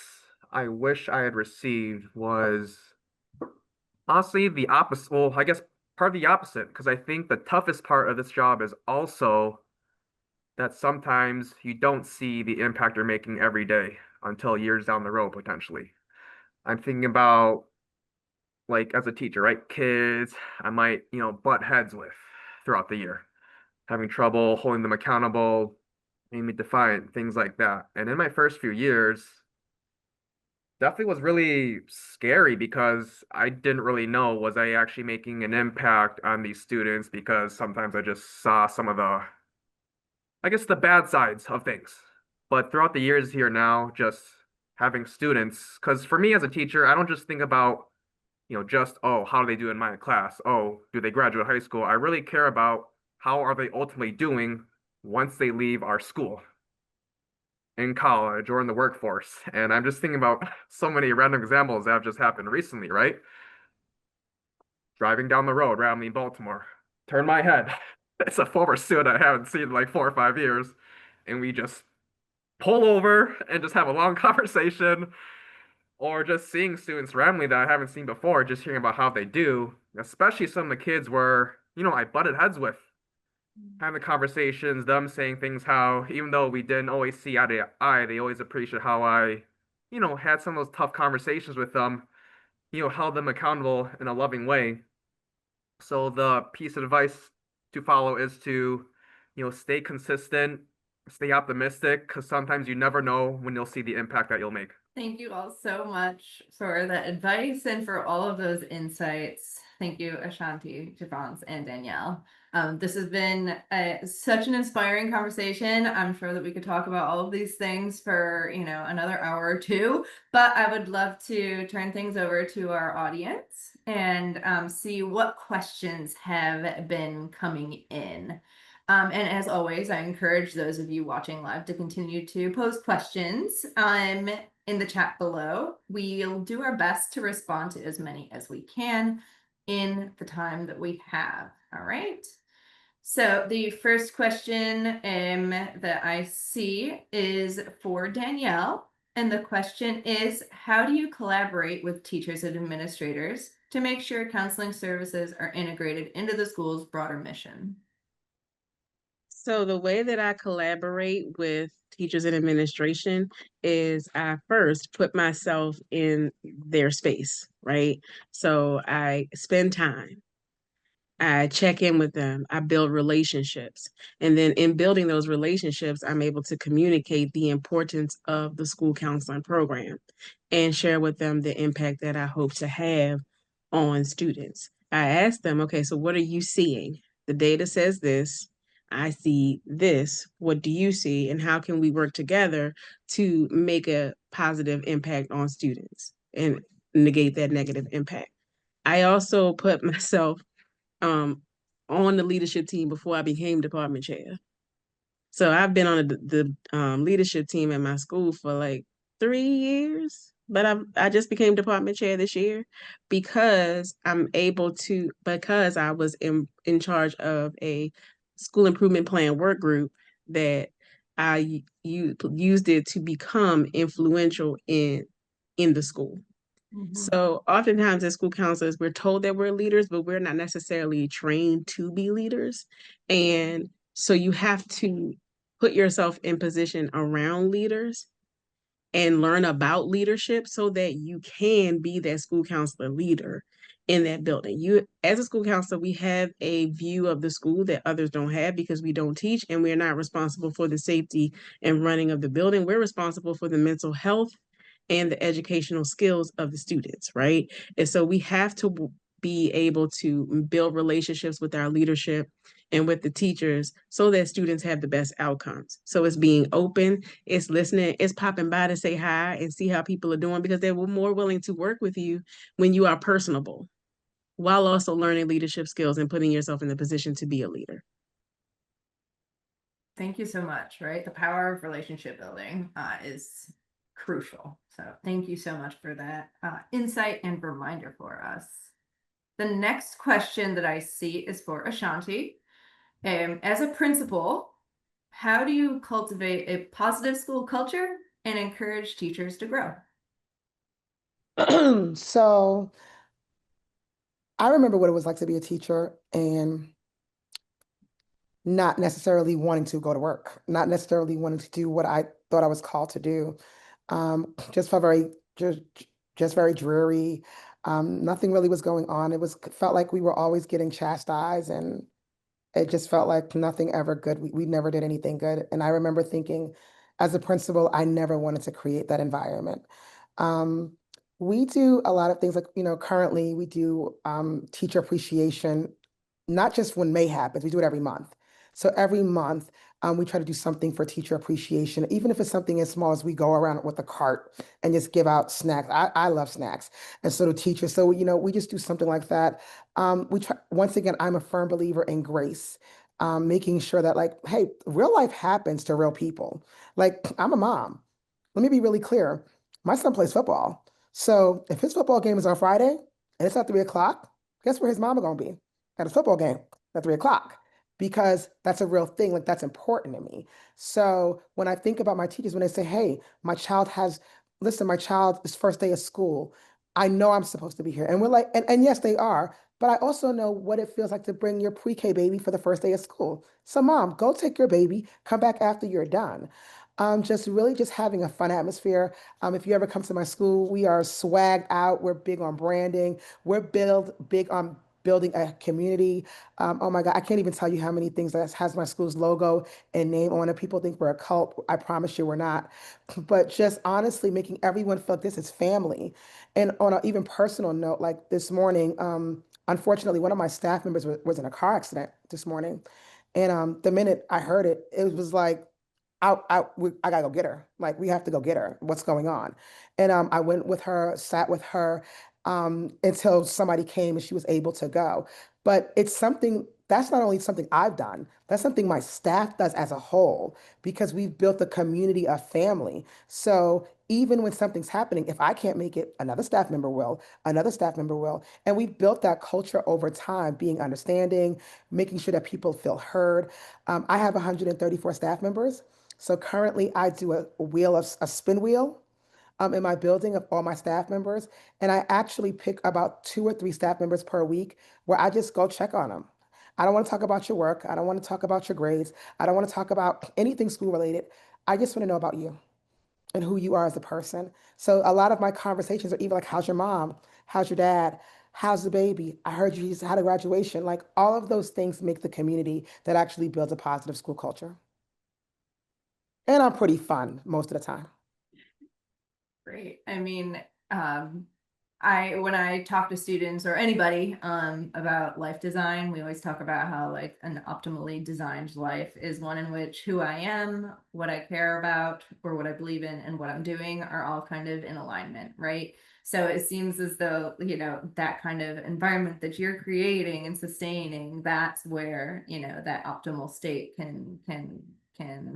I wish I had received was honestly the opposite. Well, I guess part of the opposite, because I think the toughest part of this job is also that sometimes you don't see the impact you're making every day until years down the road, potentially. I'm thinking about, like, as a teacher, right? Kids I might, butt heads with throughout the year, having trouble holding them accountable, making me defiant, things like that. And in my first few years, definitely was really scary because I didn't really know, was I actually making an impact on these students, because sometimes I just saw some of the, I guess, the bad sides of things. But throughout the years here now, just having students, because for me as a teacher, I don't just think about, just, oh, how do they do in my class? Oh, do they graduate high school? I really care about how are they ultimately doing once they leave our school, in college or in the workforce. And I'm just thinking about so many random examples that have just happened recently, right? Driving down the road randomly in Baltimore, turn my head. It's a former student I haven't seen in like 4 or 5 years. And we just pull over and just have a long conversation, or just seeing students randomly that I haven't seen before, just hearing about how they do, especially some of the kids where, I butted heads with, having the conversations, them saying things how, even though we didn't always see eye to eye, they always appreciate how I, had some of those tough conversations with them, held them accountable in a loving way. So the piece of advice to follow is to, stay consistent, stay optimistic, because sometimes you never know when you'll see the impact that you'll make. Thank you all so much for that advice and for all of those insights. Thank you, Ashanti, Jevons, and Danielle. This has been such an inspiring conversation. I'm sure that we could talk about all of these things for, another hour or two, but I would love to turn things over to our audience and see what questions have been coming in. And as always, I encourage those of you watching live to continue to pose questions in the chat below. We'll do our best to respond to as many as we can in the time that we have. All right. So the first question that I see is for Danielle. And the question is, how do you collaborate with teachers and administrators to make sure counseling services are integrated into the school's broader mission? So the way that I collaborate with teachers and administration is I first put myself in their space, right? So I spend time. I check in with them. I build relationships. And then in building those relationships, I'm able to communicate the importance of the school counseling program and share with them the impact that I hope to have on students. I ask them, okay, so what are you seeing? The data says this. I see this. What do you see? And how can we work together to make a positive impact on students and negate that negative impact? I also put myself um, on the leadership team before I became department chair. So I've been on the leadership team at my school for like 3 years, but I just became department chair this year because because I was in charge of a school improvement plan work group that used it to become influential in the school. So oftentimes as school counselors, we're told that we're leaders, but we're not necessarily trained to be leaders. And so you have to put yourself in position around leaders and learn about leadership so that you can be that school counselor leader in that building. You, as a school counselor, we have a view of the school that others don't have because we don't teach and we're not responsible for the safety and running of the building. We're responsible for the mental health and the educational skills of the students, right? And so we have to be able to build relationships with our leadership and with the teachers so that students have the best outcomes. So it's being open, it's listening, it's popping by to say hi and see how people are doing because they're more willing to work with you when you are personable while also learning leadership skills and putting yourself in the position to be a leader. Thank you so much, right? The power of relationship building is crucial. So thank you so much for that insight and reminder for us. The next question that I see is for Ashanti. As a principal, how do you cultivate a positive school culture and encourage teachers to grow? So I remember what it was like to be a teacher and not necessarily wanting to go to work, not necessarily wanting to do what I thought I was called to do. Just felt just very dreary. Nothing really was going on. Felt like we were always getting chastised, and it just felt like nothing ever good. We never did anything good. And I remember thinking, as a principal, I never wanted to create that environment. Um, we do a lot of things like, currently we do teacher appreciation, not just when May happens, we do it every month. So every month, we try to do something for teacher appreciation, even if it's something as small as we go around with a cart and just give out snacks. I love snacks. And so do teachers. So, we just do something like that. We try, once again, I'm a firm believer in grace, making sure that, like, hey, real life happens to real people. Like, I'm a mom. Let me be really clear. My son plays football. So if his football game is on Friday and it's at 3 o'clock, guess where his mama gonna be? At a football game at 3 o'clock, because that's a real thing. Like, that's important to me. So when I think about my teachers, when they say, hey, listen, my child is first day of school. I know I'm supposed to be here. And we're like, and yes, they are. But I also know what it feels like to bring your pre-K baby for the first day of school. So mom, go take your baby, come back after you're done. Just really just having a fun atmosphere. If you ever come to my school, we are swagged out. We're big on branding. We're big on building a community. Oh my God, I can't even tell you how many things that has my school's logo and name on it. People think we're a cult. I promise you we're not. But just honestly making everyone feel like this is family. And on an even personal note, like this morning, unfortunately, one of my staff members was in a car accident this morning. And the minute I heard it, it was like, I gotta go get her. Like, we have to go get her. What's going on? And I went with her, sat with her until somebody came and she was able to go. But it's something that's not only something I've done, that's something my staff does as a whole, because we've built a community of family. So even when something's happening, if I can't make it, another staff member will, another staff member will. And we've built that culture over time, being understanding, making sure that people feel heard. I have 134 staff members. So currently I do a spin wheel in my building of all my staff members. And I actually pick about 2 or 3 staff members per week where I just go check on them. I don't want to talk about your work. I don't want to talk about your grades. I don't want to talk about anything school related. I just want to know about you and who you are as a person. So a lot of my conversations are even like, how's your mom? How's your dad? How's the baby? I heard you just had a graduation. Like, all of those things make the community that actually builds a positive school culture. And I'm pretty fun most of the time. Great. I mean, when I talk to students or anybody about life design, we always talk about how, like, an optimally designed life is one in which who I am, what I care about, or what I believe in, and what I'm doing are all kind of in alignment, right? So it seems as though, you know, that kind of environment that you're creating and sustaining, that's where, you know, that optimal state can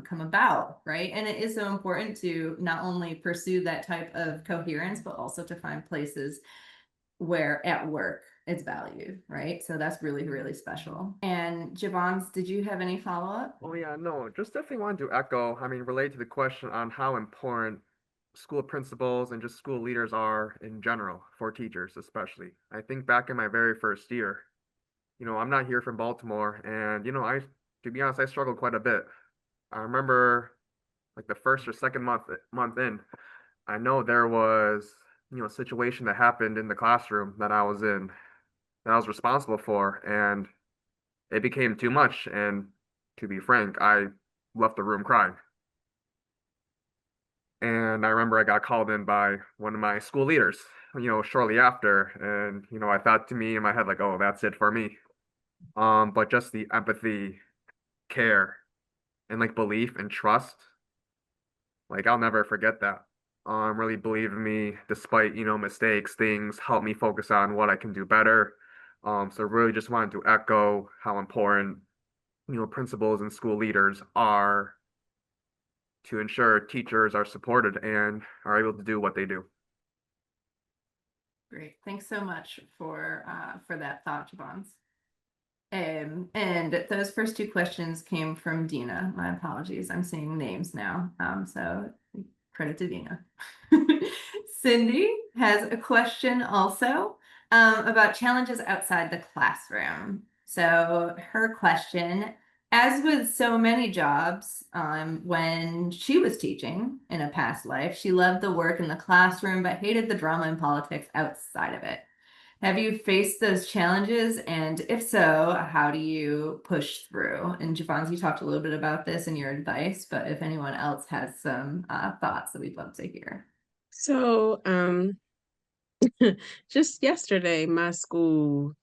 come about, right? And it is so important to not only pursue that type of coherence, but also to find places where at work it's valued, right? So that's really, really special. And Jevons, did you have any follow-up? Oh yeah, no, just definitely wanted to echo, I mean, relate to the question on how important school principals and just school leaders are in general for teachers, especially. I think back in my very first year, I'm not here from Baltimore, and to be honest, I struggled quite a bit. I remember like the first or second month in, I know there was, a situation that happened in the classroom that I was in, that I was responsible for, and it became too much. And to be frank, I left the room crying. And I remember I got called in by one of my school leaders, shortly after. And, I thought to me in my head, like, oh, that's it for me. But just the empathy, care, and like belief and trust, like I'll never forget that. Really believe in me despite, mistakes, things help me focus on what I can do better. So really just wanted to echo how important, principals and school leaders are to ensure teachers are supported and are able to do what they do. Great. Thanks so much for that thought, Jevons. And those first two questions came from Dina. My apologies. I'm seeing names now. So credit to Dina. Cindy has a question also about challenges outside the classroom. So her question, as with so many jobs, when she was teaching in a past life, she loved the work in the classroom, but hated the drama and politics outside of it. Have you faced those challenges? And if so, how do you push through? And Javons, you talked a little bit about this in your advice, but if anyone else has some thoughts that we'd love to hear. So, just yesterday, my school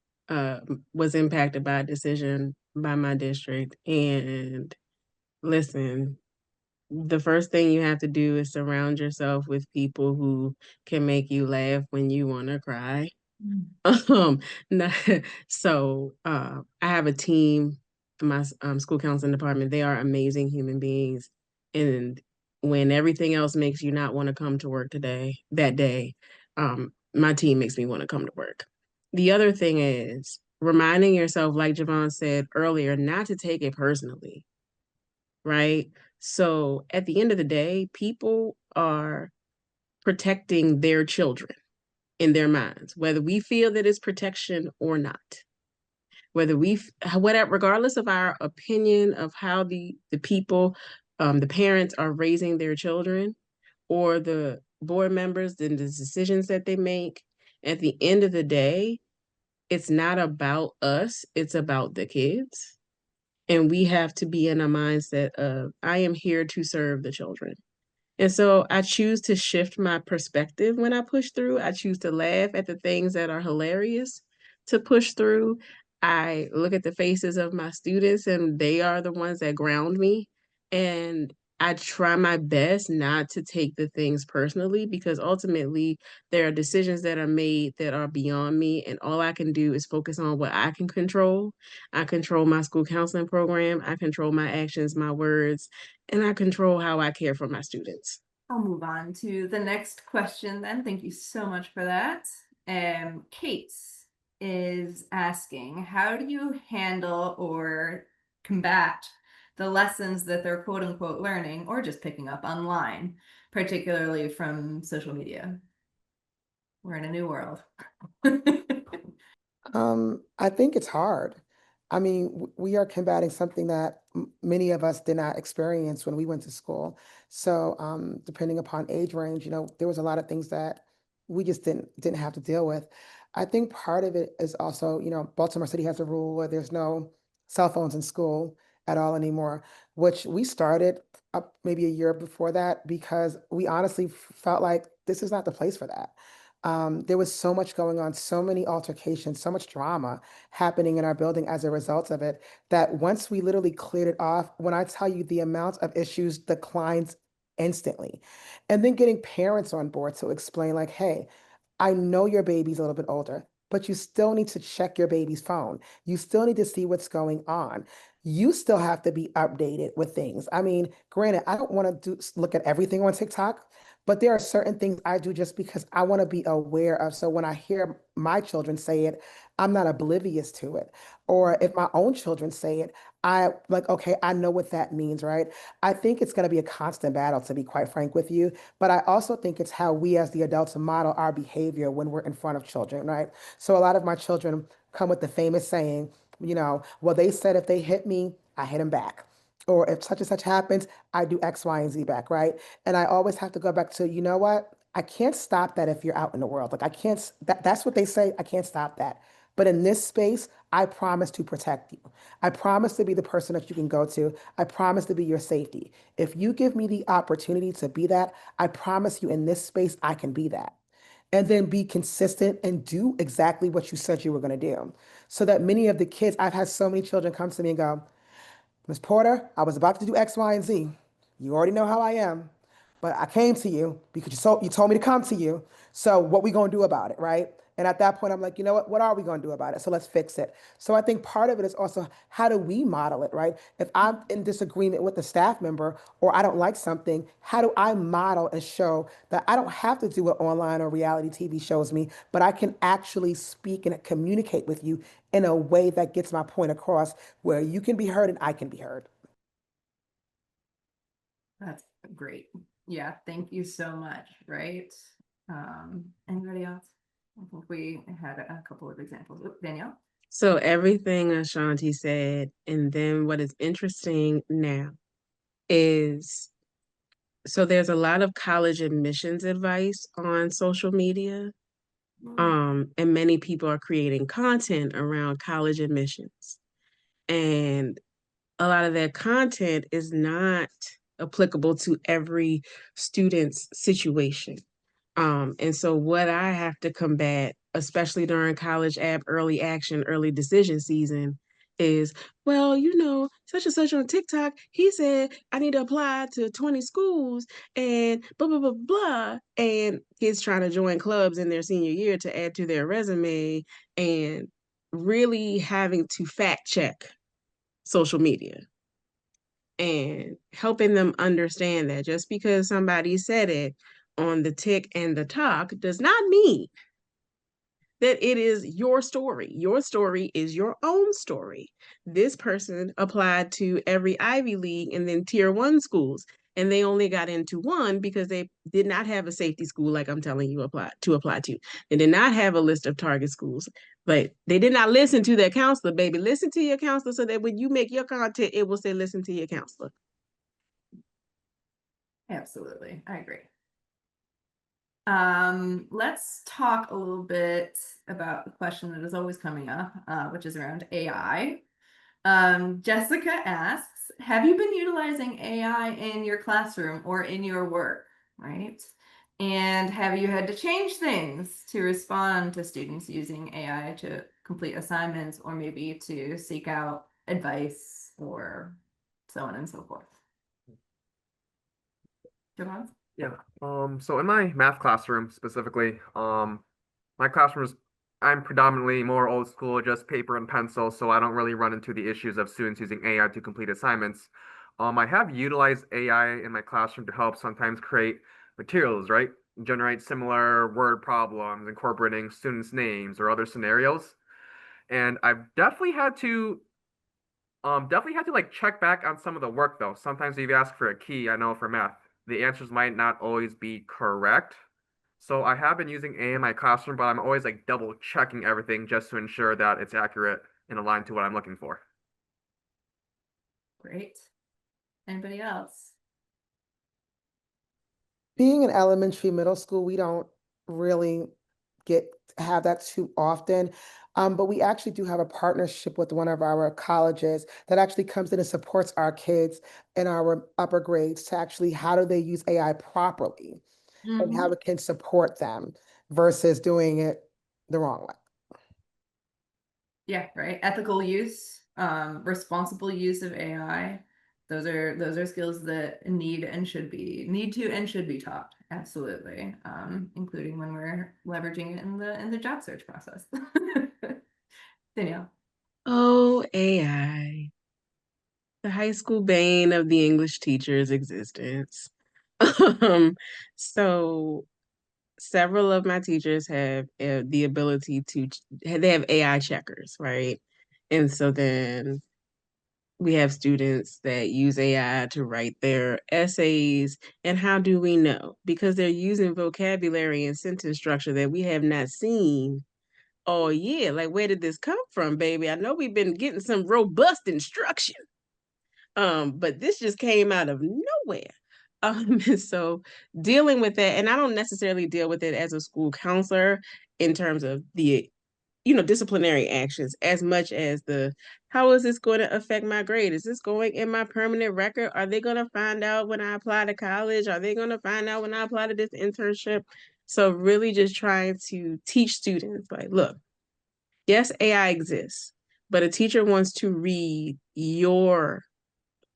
was impacted by a decision by my district. And listen, the first thing you have to do is surround yourself with people who can make you laugh when you want to cry. Um, no- I have a team in my school counseling department. They are amazing human beings, and when everything else makes you not want to come to work that day, my team makes me want to come to work. The other thing is reminding yourself, like Javon said earlier, not to take it personally, right? So at the end of the day, people are protecting their children in their minds, whether we feel that it's protection or not. Whether whatever, regardless of our opinion of how the people, the parents are raising their children, or the board members and the decisions that they make, at the end of the day, it's not about us, it's about the kids. And we have to be in a mindset of, I am here to serve the children. And so I choose to shift my perspective when I push through. I choose to laugh at the things that are hilarious to push through. I look at the faces of my students, and they are the ones that ground me. And I try my best not to take the things personally, because ultimately there are decisions that are made that are beyond me. And all I can do is focus on what I can control. I control my school counseling program. I control my actions, my words, and I control how I care for my students. I'll move on to the next question then. Thank you so much for that. Kate is asking, how do you handle or combat the lessons that they're quote unquote learning or just picking up online, particularly from social media? We're in a new world. I think it's hard. I mean, we are combating something that many of us did not experience when we went to school. So, depending upon age range, there was a lot of things that we just didn't have to deal with. I think part of it is also, Baltimore City has a rule where there's no cell phones in school at all anymore, which we started up maybe a year before that because we honestly felt like this is not the place for that. There was so much going on, so many altercations, so much drama happening in our building as a result of it, that once we literally cleared it off, when I tell you the amount of issues declines instantly. And then getting parents on board to explain, like, hey, I know your baby's a little bit older, but you still need to check your baby's phone. You still need to see what's going on. You still have to be updated with things. I mean, granted, I don't want to look at everything on TikTok, but there are certain things I do just because I want to be aware of. So when I hear my children say it, I'm not oblivious to it. Or if my own children say it, I like, okay, I know what that means, right? I think it's going to be a constant battle, to be quite frank with you. But I also think it's how we as the adults model our behavior when we're in front of children, right? So a lot of my children come with the famous saying, well, they said if they hit me, I hit them back. Or if such and such happens, I do X, Y, and Z back, right? And I always have to go back to, you know what? I can't stop that if you're out in the world. Like I can't, that's what they say. I can't stop that. But in this space, I promise to protect you. I promise to be the person that you can go to. I promise to be your safety. If you give me the opportunity to be that, I promise you in this space, I can be that. And then be consistent and do exactly what you said you were going to do. So that many of the kids, I've had so many children come to me and go, Miss Porter, I was about to do X, Y, and Z. You already know how I am, but I came to you because you told me to come to you. So what we gonna do about it, right? And at that point, I'm like, you know what? What are we gonna do about it? So let's fix it. So I think part of it is also how do we model it, right? If I'm in disagreement with a staff member or I don't like something, how do I model and show that I don't have to do what online or reality TV shows me, but I can actually speak and communicate with you in a way that gets my point across where you can be heard and I can be heard. That's great. Yeah, thank you so much, right? Anybody else? I think we had a couple of examples. Oop, Danielle? So everything Ashanti said, and then what is interesting now is so there's a lot of college admissions advice on social media. And many people are creating content around college admissions. And a lot of that content is not applicable to every student's situation. And so what I have to combat, especially during college app early action, early decision season, is, well, such and such on TikTok, he said I need to apply to 20 schools and blah, blah, blah, blah. And kids trying to join clubs in their senior year to add to their resume and really having to fact check social media and helping them understand that just because somebody said it on the tick and the talk does not mean that it is your story. Your story is your own story. This person applied to every Ivy League and then tier one schools, and they only got into one because they did not have a safety school like I'm telling you apply to. They did not have a list of target schools, but they did not listen to their counselor, baby. Listen to your counselor so that when you make your content, it will say listen to your counselor. Absolutely, I agree. Let's talk a little bit about the question that is always coming up, which is around AI. Jessica asks, have you been utilizing AI in your classroom or in your work, right? And have you had to change things to respond to students using AI to complete assignments or maybe to seek out advice or so on and so forth? Jevons? Yeah. So in my math classroom specifically, my classrooms, I'm predominantly more old school, just paper and pencil, so I don't really run into the issues of students using AI to complete assignments. I have utilized AI in my classroom to help sometimes create materials, right? Generate similar word problems, incorporating students' names or other scenarios. And I've definitely had to like check back on some of the work though. Sometimes if you ask for a key, I know for math, the answers might not always be correct. So I have been using AI in my classroom, but I'm always like double checking everything just to ensure that it's accurate and aligned to what I'm looking for. Great. Anybody else? Being in elementary, middle school, we don't really have that too often. But we actually do have a partnership with one of our colleges that actually comes in and supports our kids in our upper grades to actually how do they use AI properly and how it can support them versus doing it the wrong way. Yeah, right. Ethical use, responsible use of AI. those are skills that need to and should be taught. Absolutely. Including when we're leveraging it in the job search process. Danielle. Oh, AI, the high school bane of the English teacher's existence. Um, so several of my teachers have the ability to, they have AI checkers, right? And so then we have students that use AI to write their essays. And how do we know? Because they're using vocabulary and sentence structure that we have not seen all year. Like, where did this come from, baby? I know we've been getting some robust instruction. But this just came out of nowhere. And so dealing with that, and I don't necessarily deal with it as a school counselor in terms of the disciplinary actions as much as the how is this going to affect my grade? Is this going in my permanent record? Are they going to find out when I apply to college? Are they going to find out when I apply to this internship? So really just trying to teach students like, look, yes, AI exists, but a teacher wants to read your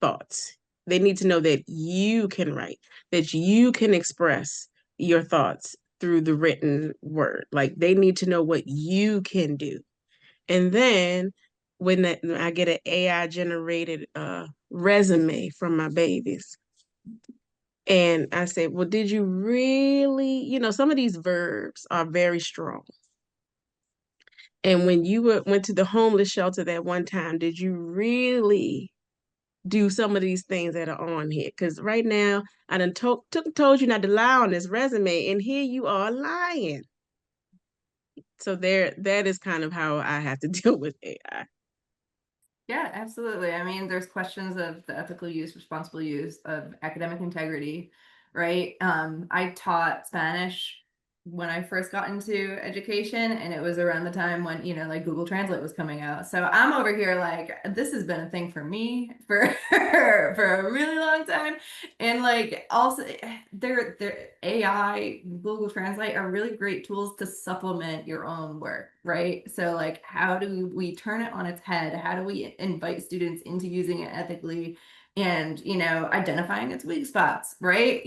thoughts. They need to know that you can write, that you can express your thoughts through the written word. Like they need to know what you can do. And then when I get an AI generated resume from my babies, and I say, well, did you really, some of these verbs are very strong. And when you went to the homeless shelter that one time, did you really do some of these things that are on here? Because right now, I done told you not to lie on this resume, and here you are lying. So that is kind of how I have to deal with AI. Yeah, absolutely. I mean, there's questions of the ethical use, responsible use of academic integrity, right? I taught Spanish when I first got into education, and it was around the time when, like Google Translate was coming out. So I'm over here like, this has been a thing for me for for a really long time. And like also their AI, Google Translate are really great tools to supplement your own work, right? So like how do we turn it on its head? How do we invite students into using it ethically and identifying its weak spots, right?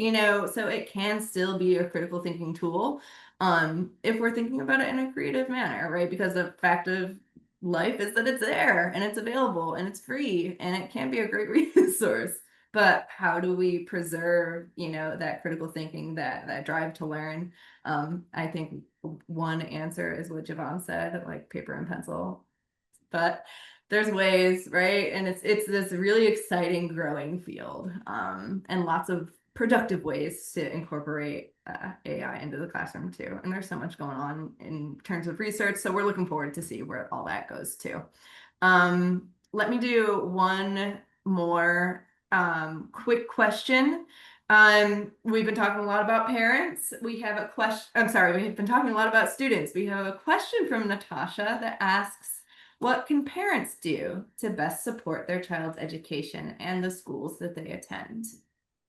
So it can still be a critical thinking tool if we're thinking about it in a creative manner, right? Because the fact of life is that it's there and it's available and it's free and it can be a great resource. But how do we preserve, that critical thinking, that drive to learn? I think one answer is what Jevons said, like paper and pencil. But there's ways, right? And it's this really exciting growing field, and lots of productive ways to incorporate AI into the classroom too. And there's so much going on in terms of research, so we're looking forward to see where all that goes too. Let me do one more quick question. We've been talking a lot about parents. We have a question. I'm sorry, we've been talking a lot about students. We have a question from Natasha that asks, what can parents do to best support their child's education and the schools that they attend?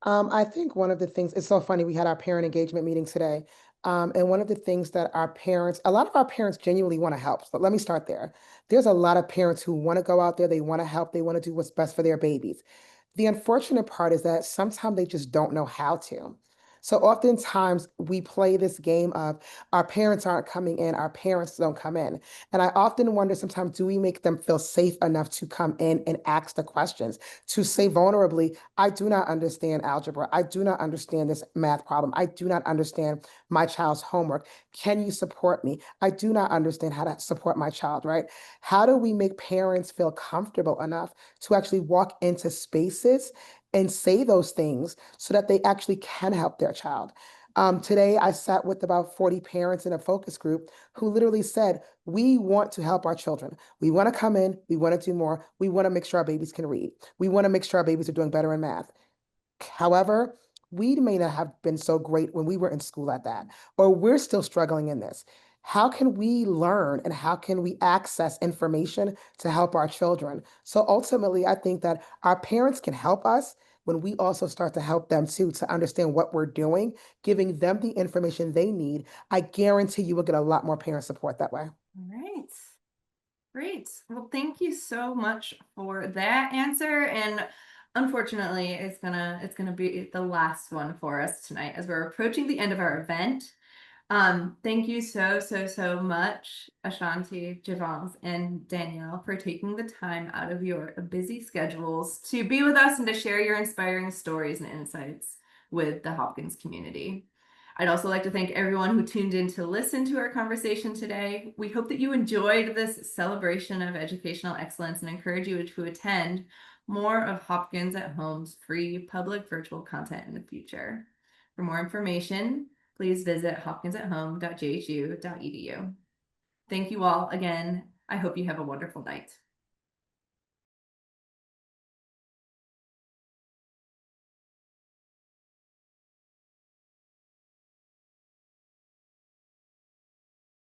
I think one of the things, it's so funny, we had our parent engagement meeting today. And one of the things that a lot of our parents genuinely want to help. But let me start there. There's a lot of parents who want to go out there, they want to help, they want to do what's best for their babies. The unfortunate part is that sometimes they just don't know how to. So oftentimes we play this game of our parents aren't coming in, our parents don't come in. And I often wonder sometimes, do we make them feel safe enough to come in and ask the questions, to say vulnerably, I do not understand algebra. I do not understand this math problem. I do not understand my child's homework. Can you support me? I do not understand how to support my child, right? How do we make parents feel comfortable enough to actually walk into spaces and say those things so that they actually can help their child? Today, I sat with about 40 parents in a focus group who literally said, we want to help our children. We want to come in. We want to do more. We want to make sure our babies can read. We want to make sure our babies are doing better in math. However, we may not have been so great when we were in school at that, or we're still struggling in this. How can we learn and how can we access information to help our children? So ultimately, I think that our parents can help us when we also start to help them too, to understand what we're doing, giving them the information they need. I guarantee you will get a lot more parent support that way. All right. Great. Well, thank you so much for that answer. And Unfortunately, it's gonna be the last one for us tonight as we're approaching the end of our event. Thank you so much, Ashanti, Jevons, and Danielle, for taking the time out of your busy schedules to be with us and to share your inspiring stories and insights with the Hopkins community. I'd also like to thank everyone who tuned in to listen to our conversation today. We hope that you enjoyed this celebration of educational excellence and encourage you to attend more of Hopkins at Home's free public virtual content in the future. For more information, please visit hopkinsathome.jhu.edu. Thank you all again. I hope you have a wonderful night.